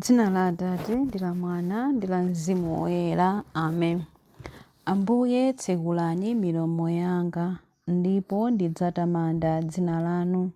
Dzina la Atate ndi la Mwana ndi la Mzimu Woyera. Amen. Ambuye tsekulani milomo yanga, ndipo ndidzatamanda dzina lanu.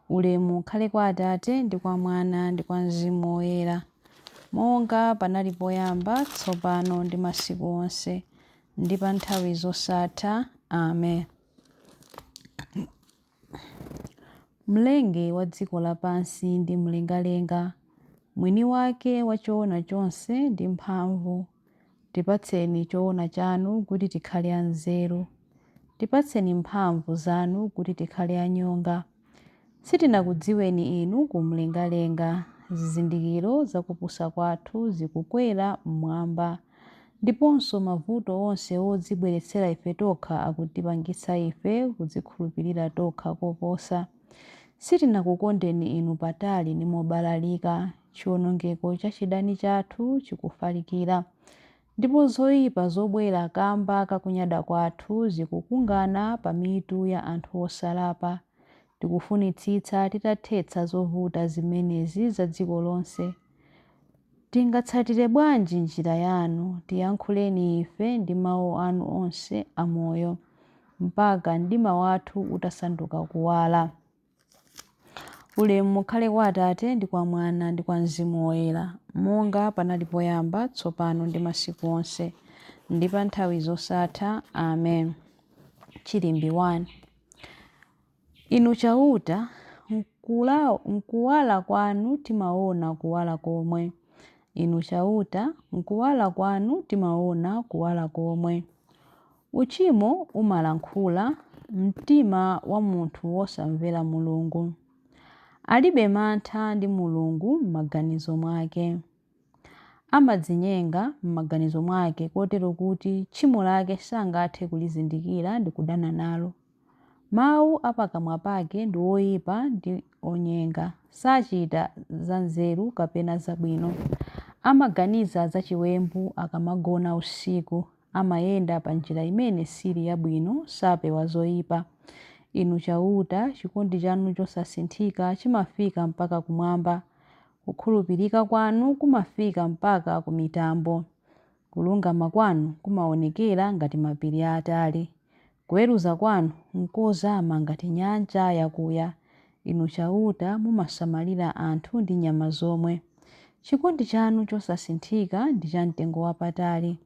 Ulemu ukhale kwa Atate ndi kwa Mwana ndi kwa Mzimu Woyera, monga panali poyamba, tsopano ndi masiku onse, ndi pa nthawi zosatha. Amen. Mlengi wa dziko lapansi ndi mlengalenga, mwini wake wa choona chonse ndi mphamvu, tipatseni choona chanu kuti tikhale anzeru. Tipatseni mphamvu zanu kuti tikhale anyonga. Sitinakudziweni inu kumlengalenga, zizindikiro zakupusa kwathu zikukwera mmwamba, ndiponso mavuto onse odzibweretsera ife tokha akutipangitsa ife kudzikhulupirira tokha koposa. Sitinakukondeni inu patali ndi mobalalika, chiwonongeko cha chidani chathu chikufalikira, ndipo zoyipa zobwera kamba kakunyada kwathu zikukungana pa mitu ya anthu osalapa. Tikufunitsitsa titathetsa zovuta zimenezi za dziko lonse. Tingatsatire bwanji njira yanu? Tiyankhuleni ife ndi mawu anu onse amoyo, mpaka mdima wathu utasanduka kuwala. Ulemu ukhale kwa Atate ndi kwa Mwana ndi kwa Mzimu Woyera, monga panali poyamba, tsopano ndi masiku onse, ndi pa nthawi zosatha. Amen. Chilimbi 1. Inu chauta, mkuwala kwanu timaona kuwala komwe. Inu chauta, mkuwala kwanu timaona kuwala komwe. Uchimo umalankhula, mtima wa munthu wosamvera Mulungu. Alibe mantha ndi Mulungu m'maganizo mwake. Amadzinyenga m'maganizo mwake kotero kuti tchimo lake sangathe kulizindikira ndi kudana nalo. Mawu apakamwa pake ndi oyipa ndi onyenga, sachita za nzeru kapena zabwino. Amaganiza za chiwembu akamagona usiku, amayenda pa njira imene sili yabwino, sapewa zoyipa. Inu chauta, chikondi chanu chosasinthika chimafika mpaka kumwamba. Kukhulupirika kwanu kumafika mpaka ku mitambo. Kulungama kwanu kumaonekera ngati mapiri atali. Kuweruza kwanu nkozama ngati nyanja yakuya. Inu chauta, mumasamalira anthu ndi nyama zomwe. Chikondi chanu chosasinthika ndi cha mtengo wapatali.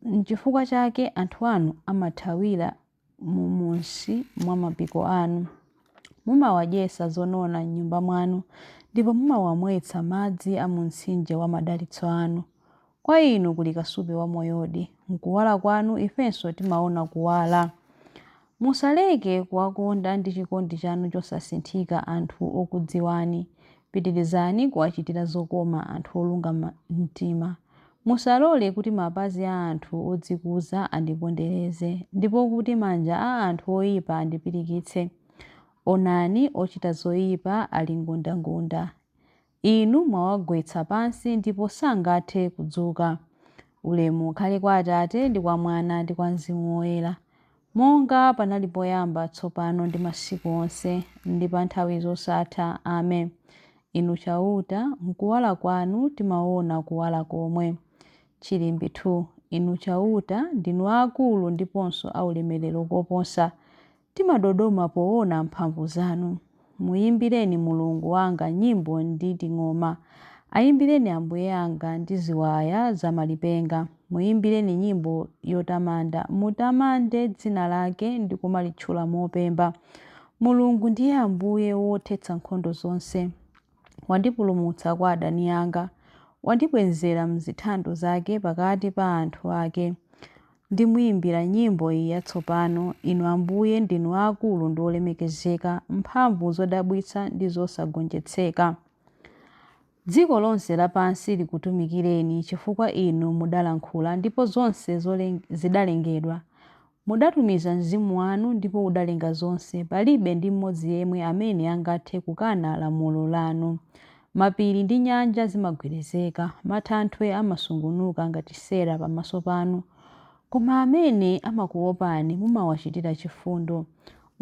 N'chifukwa chake anthu anu amathawira munsi mwa mapiko anu. Mumawadyetsa zonona m'nyumba mwanu, ndipo mumawamwetsa madzi a mu mtsinje wa madalitso anu. Kwa inu kuli kasupe wa moyodi, mkuwala kwanu ifenso timaona kuwala. Musaleke kuwakonda ndi chikondi chanu chosasinthika anthu okudziwani. Pitirizani kuwachitira zokoma anthu olungama mtima. Musalole kuti mapazi a anthu odzikuza andipondereze, ndipo kuti manja a anthu oyipa andipirikitse. Onani ochita zoyipa ali ngondangonda. Inu mwawagwetsa pansi ndipo sangathe kudzuka. Ulemu ukhale kwa Atate ndi kwa Mwana ndi kwa Mzimu Woyera, monga panali poyamba, tsopano ndi masiku onse, ndi pa nthawi zosatha. Amen. Inu chauta, mkuwala kwanu timaona kuwala komwe. Chilimbi 2. Inu chauta, ndinu akulu ndiponso aulemerero koposa. Timadodoma poona mphamvu zanu. Muyimbireni Mulungu wanga nyimbo ndi ting'oma. Ayimbireni Ambuye anga ndi ziwaya za malipenga. Muyimbireni nyimbo yotamanda. Mutamande dzina lake ndi kumalitchula mopemba. Mulungu ndiye Ambuye wothetsa nkhondo zonse. Wandipulumutsa kwa adani anga. Wandibwezera mzithando zake pakati pa anthu ake. Ndimuyimbira nyimbo iyi yatsopano. Inu Ambuye ndinu akulu ndi olemekezeka, mphamvu zodabwitsa ndi zosagonjetseka. Dziko lonse lapansi likutumikireni, chifukwa inu mudalankhula ndipo zonse zidalengedwa. Mudatumiza mzimu wanu ndipo udalenga zonse. Palibe ndi mmodzi yemwe amene angathe kukana lamulo lanu. Mapiri ndi nyanja zimagwedezeka, matanthwe amasungunuka ngati sera pamaso panu. Koma amene amakuopani mumawachitira chifundo.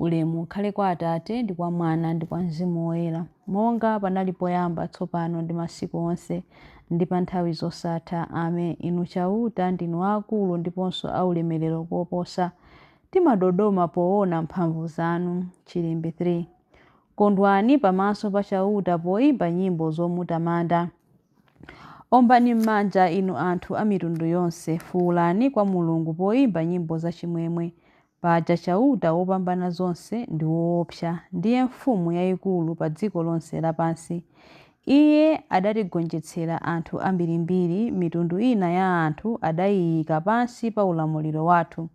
Ulemu ukhale kwa Atate ndi kwa Mwana ndi kwa Mzimu Woyera, monga panali poyamba tsopano ndi masiku onse ndi pa nthawi zosatha. Amen. Inu chauta ndinu akulu ndiponso aulemerero koposa, timadodoma poona mphamvu zanu. Chilimbe 3. Kondwani pamaso pa chauta poyimba nyimbo zomutamanda. Ombani m'manja inu anthu a mitundu yonse, fuwulani kwa Mulungu poyimba nyimbo zachimwemwe. Paja chauta wopambana zonse ndi woopsa, ndiye mfumu yayikulu pa dziko lonse lapansi. Iye adatigonjetsera anthu ambirimbiri, mitundu ina ya anthu adayiyika pansi pa ulamuliro wathu.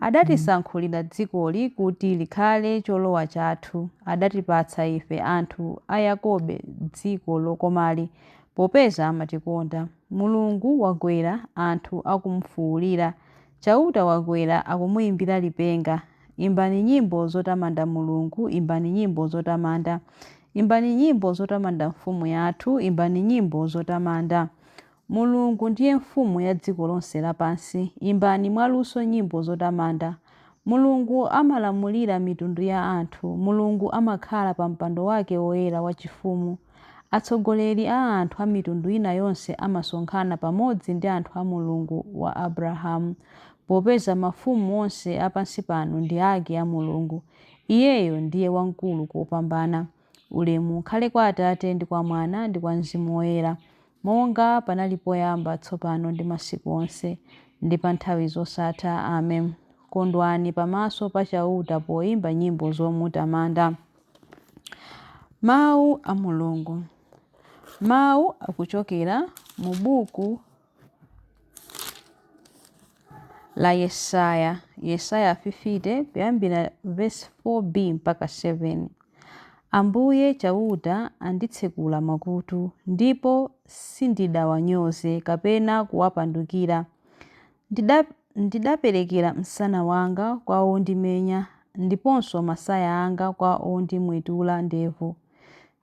Adatisankhulira dzikoli kuti likhale cholowa chathu. Adatipatsa ife anthu a Yakobe dziko lokomali, popeza amatikonda. Mulungu wakwera, anthu akumufuwulira. Chauta wakwera, akumuyimbira lipenga. Imbani nyimbo zotamanda Mulungu, imbani nyimbo zotamanda. Imbani nyimbo zotamanda mfumu yathu, imbani nyimbo zotamanda. Mulungu ndiye mfumu ya dziko lonse lapansi, imbani mwaluso nyimbo zotamanda. Mulungu amalamulira mitundu ya anthu, Mulungu amakhala pa mpando wake woyera wachifumu. Atsogoleri a anthu a mitundu ina yonse amasonkhana pamodzi ndi anthu a Mulungu wa Abrahamu, popeza mafumu onse apansi pano ndi ake a Mulungu. Iyeyo ndiye wamkulu kopambana. Ulemu ukhale kwa Atate ndi kwa Mwana ndi kwa Mzimu Woyera, monga panali poyamba tsopano ndi masiku onse ndi pa nthawi zosatha. Amen. Kondwani pamaso pa chauta poyimba nyimbo zomutamanda. Mawu a Mulungu. Mawu akuchokera mu buku la Yesaya 50 kuyambira verse 4b mpaka 7. Ambuye chauta anditsekula makutu, ndipo sindidawanyoze kapena kuwapandukira. Ndidaperekera msana wanga kwa ondimenya, ndiponso masaya anga kwa ondimwetula ndevu.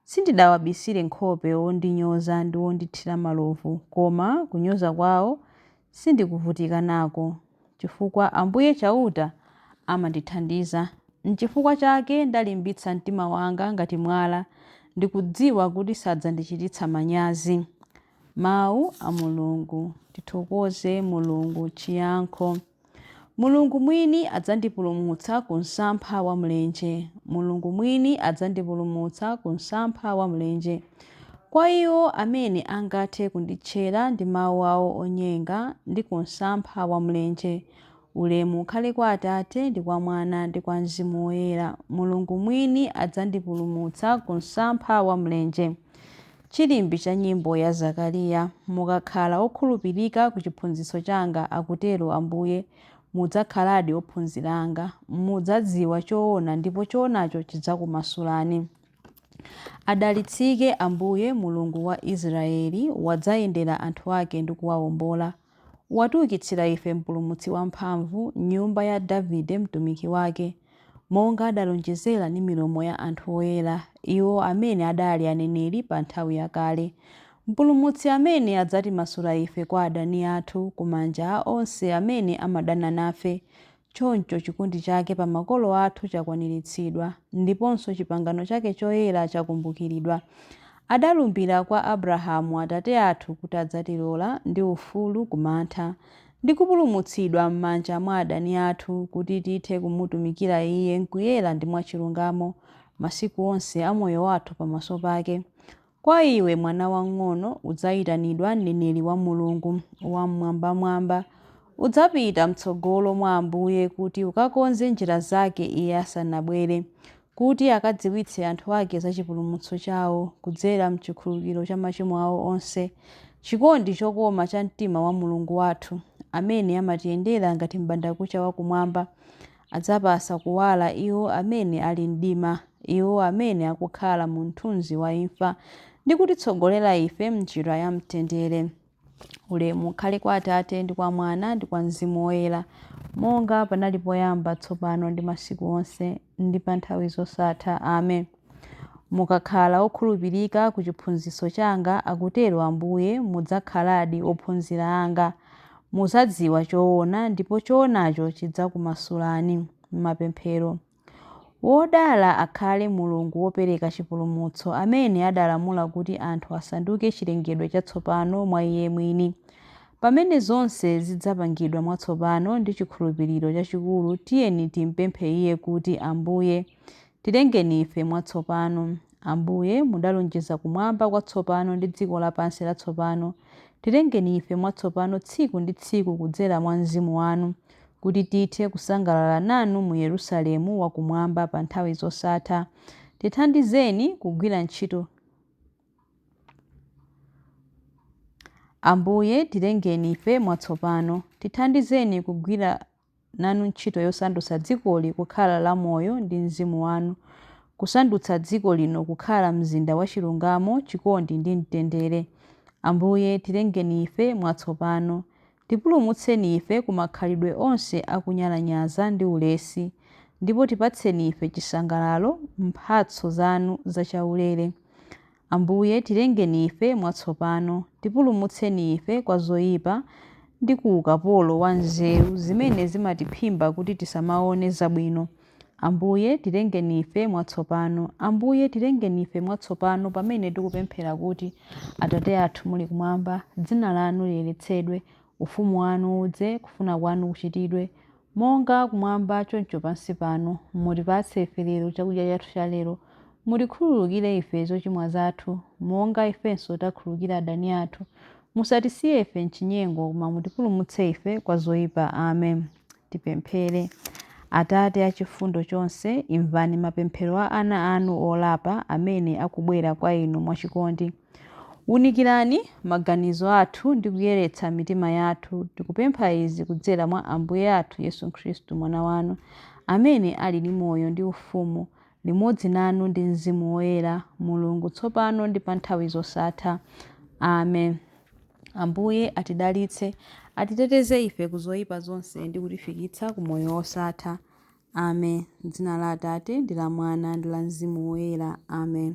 Sindidawabisire nkhope ondinyoza ndi ondithira malovu, koma kunyoza kwawo sindikuvutika nako, chifukwa Ambuye chauta amandithandiza. N'chifukwa chake ndalimbitsa mtima wanga ngati mwala, ndikudziwa kuti sadzandichititsa manyazi. Mawu a Mulungu. Tithokoze Mulungu. Chiyankho. Mulungu mwini adzandipulumutsa ku msampha wa mlenje. Mulungu mwini adzandipulumutsa ku msampha wa mlenje. Kwa iwo amene angathe kunditchera ndi mawu awo onyenga ndi ku msampha wa mlenje. Ulemu ukhale kwa Atate ndi kwa Mwana ndi kwa Mzimu Woyera. Mulungu mwini adzandipulumutsa ku msampha wa mlenje. Chilimbi cha nyimbo ya Zakariya. Mukakhala okhulupirika ku chiphunzitso changa, akutero Ambuye, mudzakhaladi ophunzira anga. Mudzadziwa choona ndipo choonacho chidzakumasulani. Adalitsike Ambuye Mulungu wa Israeli, wadzayendera anthu ake ndi kuwawombola. Watiukitsira ife mpulumutsi wamphamvu, nyumba ya Davide mtumiki wake, monga adalonjezera ndi milomo ya anthu oyera, iwo amene adali aneneri pa nthawi yakale. Mpulumutsi amene adzatimasula ife kwa adani athu, ku manja a onse amene amadana nafe. Choncho chikondi chake pa makolo athu chakwaniritsidwa, ndiponso pangano chake choyera chakumbukiridwa. Adalumbira kwa Abrahamu atate athu kuti adzatilola ndi ufulu kumantha, ndi kupulumutsidwa m'manja mwa adani athu, kuti tithe kumutumikira Iye nkuyera ndi mwachilungamo masiku onse a moyo wathu pamaso pake. Kwa iwe mwana wang'ono udzayitanidwa mneneri wa Mulungu wamwambamwamba. Udzapita mtsogolo mwa Ambuye kuti ukakonze njira zake Iye asanabwere, kuti akadziwitse anthu ake za chipulumutso chawo kudzera mchikhululukiro cha machimo awo onse. Chikondi chokoma cha mtima wa Mulungu wathu, amene amatiyendera ngati m'bandakucha wakumwamba, adzapasa kuwala iwo amene ali mdima, iwo amene akukhala mu mthunzi wa imfa, ndi kutitsogolera ife m'njira ya mtendere. Ulemu ukhale kwa Atate ndi kwa Mwana ndi kwa Mzimu Woyera, monga panali poyamba tsopano ndi masiku onse ndi pa nthawi zosatha. Amen. Mukakhala okhulupirika ku chiphunzitso changa, akutero Ambuye, mudzakhaladi ophunzira anga. Mudzadziwa choona ndipo choonacho chidzakumasulani. Mapemphero. Wodala akhale Mulungu wopereka chipulumutso, amene adalamula kuti anthu asanduke chilengedwe chatsopano mwa Iye mwini. Pamene zonse zidzapangidwa mwatsopano ndi chikhulupiriro chachikulu, tiyeni timpemphe Iye kuti, Ambuye, tilengeni ife mwatsopano. Ambuye, mudalonjeza kumwamba kwatsopano ndi dziko lapansi latsopano. Tilengeni ife mwatsopano tsiku ndi tsiku kudzera mwa Mzimu wanu, kuti tithe kusangalala nanu mu Yerusalemu wakumwamba pa nthawi zosatha. Tithandizeni kugwira ntchito. Ambuye, tilengeni ife mwatsopano. Tithandizeni kugwira nanu ntchito yosandutsa dzikoli kukhala lamoyo ndi Mzimu wanu, kusandutsa dziko lino kukhala mzinda wa chilungamo, chikondi ndi mtendere. Ambuye, tilengeni ife mwatsopano. Tipulumutseni ife ku makhalidwe onse akunyalanyaza ndi ulesi, ndipo tipatseni ife chisangalalo mphatso zanu zachaulere. Ambuye, tilengeni ife mwatsopano. Tipulumutseni ife kwa zoyipa ndi ku ukapolo wa nzeru zimene zimatiphimba kuti tisamaone zabwino. Ambuye, tilengeni ife mwatsopano. Ambuye, tilengeni ife mwatsopano pamene tikupemphera kuti, Atate athu muli kumwamba, dzina lanu liyeretsedwe, ufumu wanu udze, kufuna kwanu kuchitidwe, monga kumwamba choncho pansi pano. Mutipatse ife lero chakudya chathu cha lero. Mutikhululukire ife zochimwa zathu, monga ifenso takhululukira adani athu. Musatisiye ife m'chinyengo, koma mutipulumutse ife kwa zoyipa. Amen. Tipemphere. Atate achifundo chonse, imvani mapemphero a ana anu olapa amene akubwera kwa inu mwachikondi. Unikirani maganizo athu ndi kuyeretsa mitima yathu. Tikupempha izi kudzera mwa Ambuye athu Yesu Khristu mwana wanu, amene ali ndi moyo ndi ufumu limodzi nanu ndi Mzimu Woyera, Mulungu tsopano ndi pa nthawi zosatha. Amen. Ambuye atidalitse, atiteteze ife ku zoyipa zonse ndi kutifikitsa ku moyo wosatha. Amen. Dzina la Atate ndi la Mwana ndi la Mzimu Woyera. Amen.